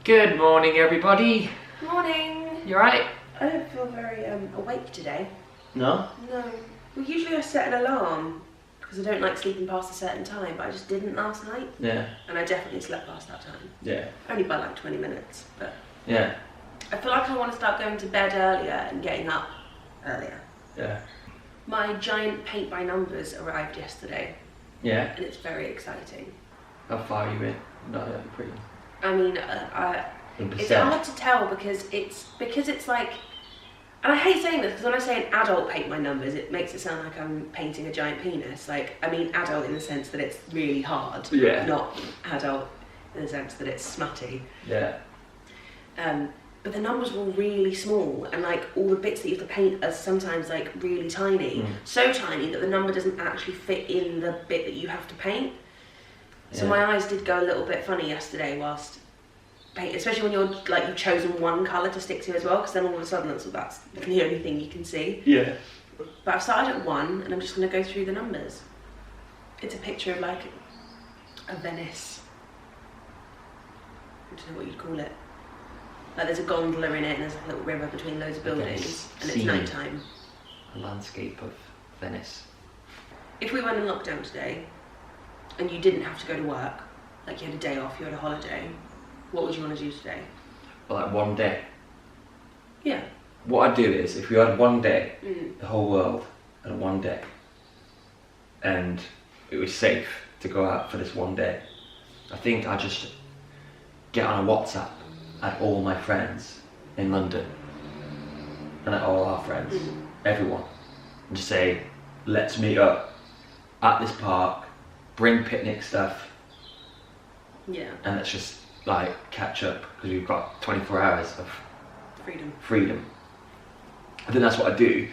Good morning, everybody. Morning. You alright? I don't feel very awake today. No? No. Well, usually I set an alarm because I don't like sleeping past a certain time, but I just didn't last night. Yeah. And I definitely slept past that time. Yeah. Only by like 20 minutes, but Yeah. I feel like I want to start going to bed earlier and getting up earlier. Yeah. My giant paint by numbers arrived yesterday. Yeah. And it's very exciting. How far are you in? No, yeah, pretty. I mean, In it's percent. hard to tell because it's like, and I hate saying this because when I say an adult paint my numbers, it makes it sound like I'm painting a giant penis. Like, I mean adult in the sense that it's really hard, Yeah. not adult in the sense that it's smutty. Yeah. But the numbers were really small, and like all the bits that you have to paint are sometimes like really tiny, so tiny that the number doesn't actually fit in the bit that you have to paint. So my eyes did go a little bit funny yesterday whilst paint, especially when you've chosen one colour to stick to as well, because then all of a sudden that's the only thing you can see. Yeah. But I've started at 1 and I'm just going to go through the numbers. It's a picture of like a Venice. I don't know what you'd call it. Like there's a gondola in it and there's a little river between loads of buildings and it's night time. A landscape of Venice. If we went in lockdown today and you didn't have to go to work, like you had a day off, you had a holiday, what would you want to do today? Well, like one day. Yeah. What I'd do is, if we had one day, the whole world had one day, and it was safe to go out for this one day, I think I'd just get on a WhatsApp at all my friends in London, and at all our friends, everyone, and just say, let's meet up at this park, bring picnic stuff, Yeah. and let's just like catch up, because we've got 24 hours of freedom. I think that's what I do,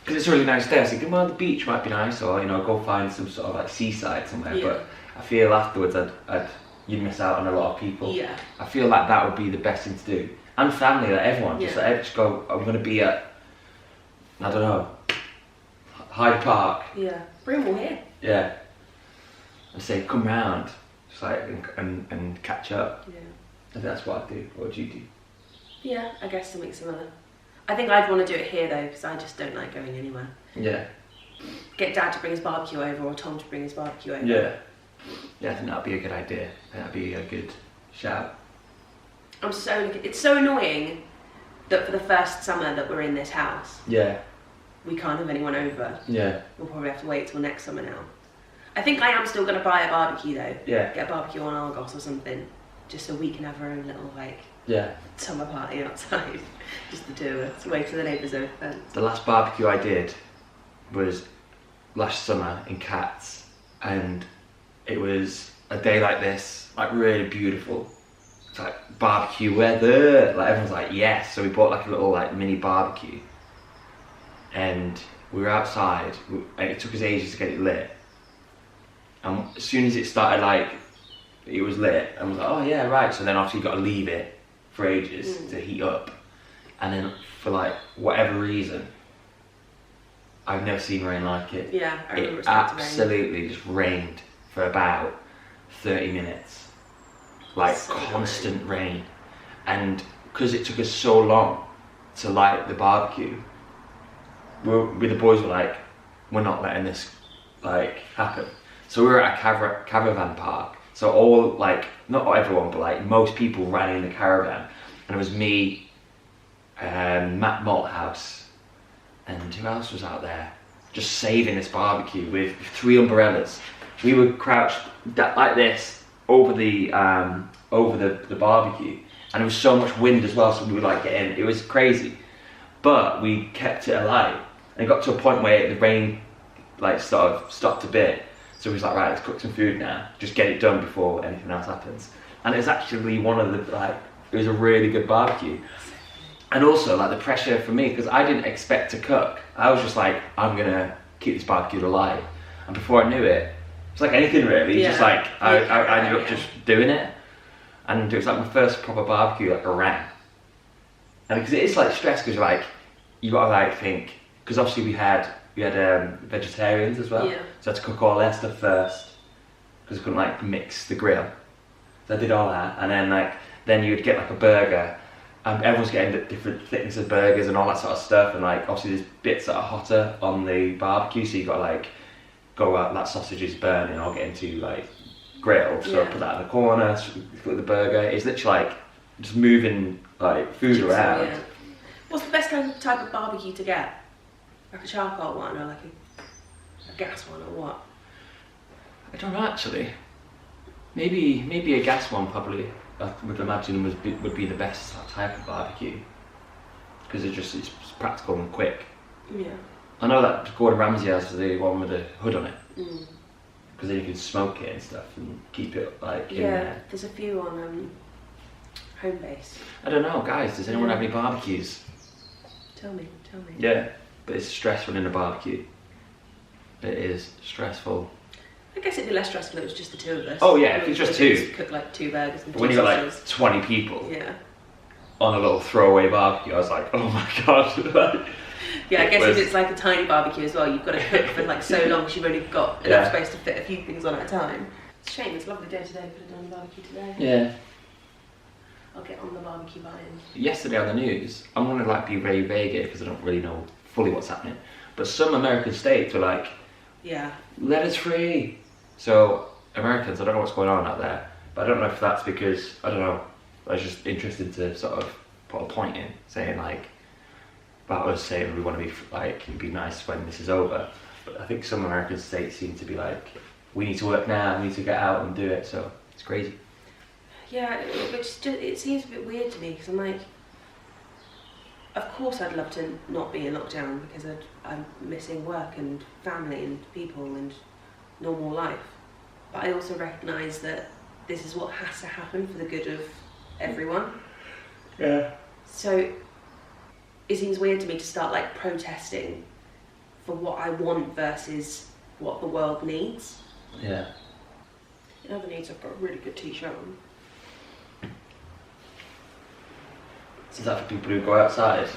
because it's a really nice day. I was thinking, well, the beach might be nice, or go find some sort of like seaside somewhere. Yeah. But I feel afterwards you'd miss out on a lot of people. Yeah. I feel like that would be the best thing to do, and family, like everyone, just go. I'm gonna be at, I don't know, Hyde Park. Yeah. Bring them all here. Yeah. And say, come round, just like and catch up. Yeah. I think that's what I'd do. What would you do? Yeah, I guess something similar. I think I'd want to do it here though, because I just don't like going anywhere. Yeah. Get Dad to bring his barbecue over, or Tom to bring his barbecue over. Yeah. Yeah, I think that'd be a good idea. I think that'd be a good shout. It's so annoying that for the first summer that we're in this house, Yeah. we can't have anyone over. Yeah. We'll probably have to wait till next summer now. I think I am still going to buy a barbecue though. Yeah. Get a barbecue on Argos or something, just so we can have our own little Yeah. summer party outside. Just the two of us, wait till the neighbours are open. The last barbecue I did was last summer in Cats, and it was a day like this, like really beautiful. It's like barbecue weather, like everyone's like yes. So we bought like a little like mini barbecue, and we were outside, and it took us ages to get it lit. And as soon as it started, like it was lit, and we was like, oh yeah, right. So then obviously you got to leave it for ages to heat up, and then for like whatever reason, I've never seen rain like it. Yeah, I remember it it started to rain. absolutely just rained for about 30 minutes, like So constant rain, and because it took us so long to light the barbecue, the boys were like, we're not letting this like happen. So we were at a caravan park. So all like, not everyone, but like most people ran in the caravan, and it was me, Matt Malthouse, and who else was out there? Just saving this barbecue with 3 umbrellas. We were crouched like this over the barbecue, and there was so much wind as well. So we would like get in. It was crazy, but we kept it alive. And it got to a point where the rain like sort of stopped a bit. So we was like, right, let's cook some food now. Just get it done before anything else happens. And it was actually one of the it was a really good barbecue. And also like the pressure for me, because I didn't expect to cook. I was just like, I'm gonna keep this barbecue alive. And before I knew it, it's like anything really. Yeah. Just like I ended up just doing it. And it was like my first proper barbecue like around. And because it is like stress, because like you gotta like think, because obviously we had vegetarians as well, so I had to cook all their stuff first because I couldn't like mix the grill. So I did all that, and then like then you'd get like a burger, and everyone's getting different thickness of burgers and all that sort of stuff, and like obviously there's bits that are hotter on the barbecue, so you got to like go out, that sausage is burning, or get into like grilled, so put that in the corner, put the burger. It's literally like just moving like food around. Yeah. What's the best type of barbecue to get? Like a charcoal one, or like a gas one, or what? I don't know actually. Maybe a gas one probably. I would imagine would be the best type of barbecue, because it's practical and quick. Yeah. I know that Gordon Ramsay has the one with the hood on it, because then you can smoke it and stuff and keep it like in there. There's a few on Home Base. I don't know, guys. Does anyone have any barbecues? Tell me. Yeah, but it's stressful in a barbecue. It is stressful. I guess it'd be less stressful if it was just the two of us. Oh yeah, if it's just two. Cook like 2 burgers and But 2 when you got sausages. like 20 people Yeah. on a little throwaway barbecue, I was like, oh my god. Yeah, I guess if it's like a tiny barbecue as well, you've got to cook for like so long because you've only got enough space to fit a few things on at a time. It's a shame, it's a lovely day today, could have done the barbecue today. Yeah. I'll get on the barbecue buy-in. Yesterday on the news, I'm gonna like be very vague here because I don't really know fully what's happening, but some American states were like, let us free. So Americans, I don't know what's going on out there, but I don't know if that's because, I don't know, I was just interested to sort of put a point in, saying like, about us saying we want to be like, it'd be nice when this is over, but I think some American states seem to be like, we need to work now, we need to get out and do it, so it's crazy. Yeah, it seems a bit weird to me because I'm like, of course I'd love to not be in lockdown because I'm missing work and family and people and normal life. But I also recognise that this is what has to happen for the good of everyone. Yeah. So it seems weird to me to start like protesting for what I want versus what the world needs. Yeah. In other news, I've got a really good t-shirt on. Is that for people who go outside?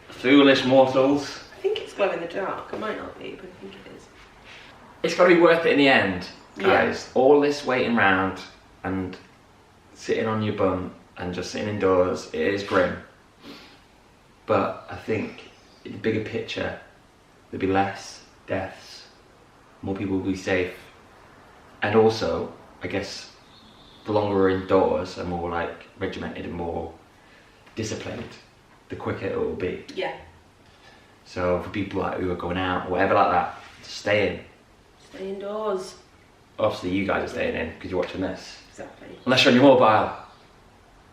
Foolish mortals. I think it's glow in the dark. It might not be, but I think it is. It's got to be worth it in the end, guys. Yeah. All this waiting round and sitting on your bum and just sitting indoors, it is grim. But I think in the bigger picture, there'll be less deaths, more people will be safe, and also, I guess, the longer we're indoors and more like regimented and more disciplined, the quicker it will be. Yeah. So for people like who are going out or whatever like that, just stay in. Stay indoors. Obviously you guys are staying in because you're watching this. Exactly. Unless you're on your mobile.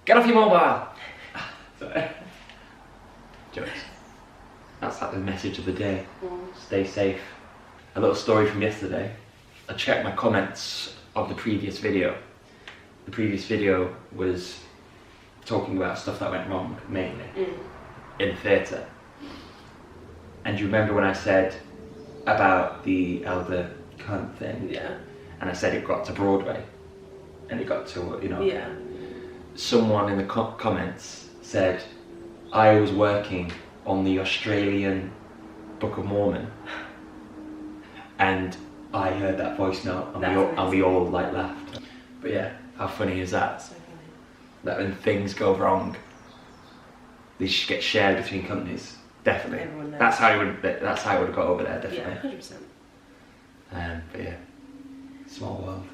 Get off your mobile! Sorry. Jokes. That's like the message of the day. Stay safe. A little story from yesterday. I checked my comments of the previous video. The previous video was talking about stuff that went wrong, mainly, in theatre. And you remember when I said about the elder cunt thing? Yeah. And I said it got to Broadway. And it got to, you know. Yeah. Someone in the comments said, I was working on the Australian Book of Mormon. And I heard that voice note and we all like laughed. But yeah. How funny is that? So funny. That when things go wrong, they should get shared between companies. Definitely. Everyone knows. That's how it would go over there. Definitely. Yeah, 100%. But yeah, small world.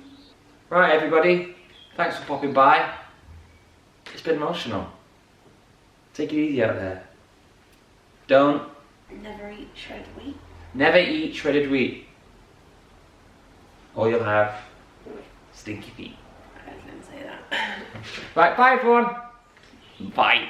Right, everybody. Thanks for popping by. It's been emotional. Take it easy out there. Don't. Never eat shredded wheat. Never eat shredded wheat. Or you'll have stinky feet. I was going to say that. Right, bye everyone. Bye.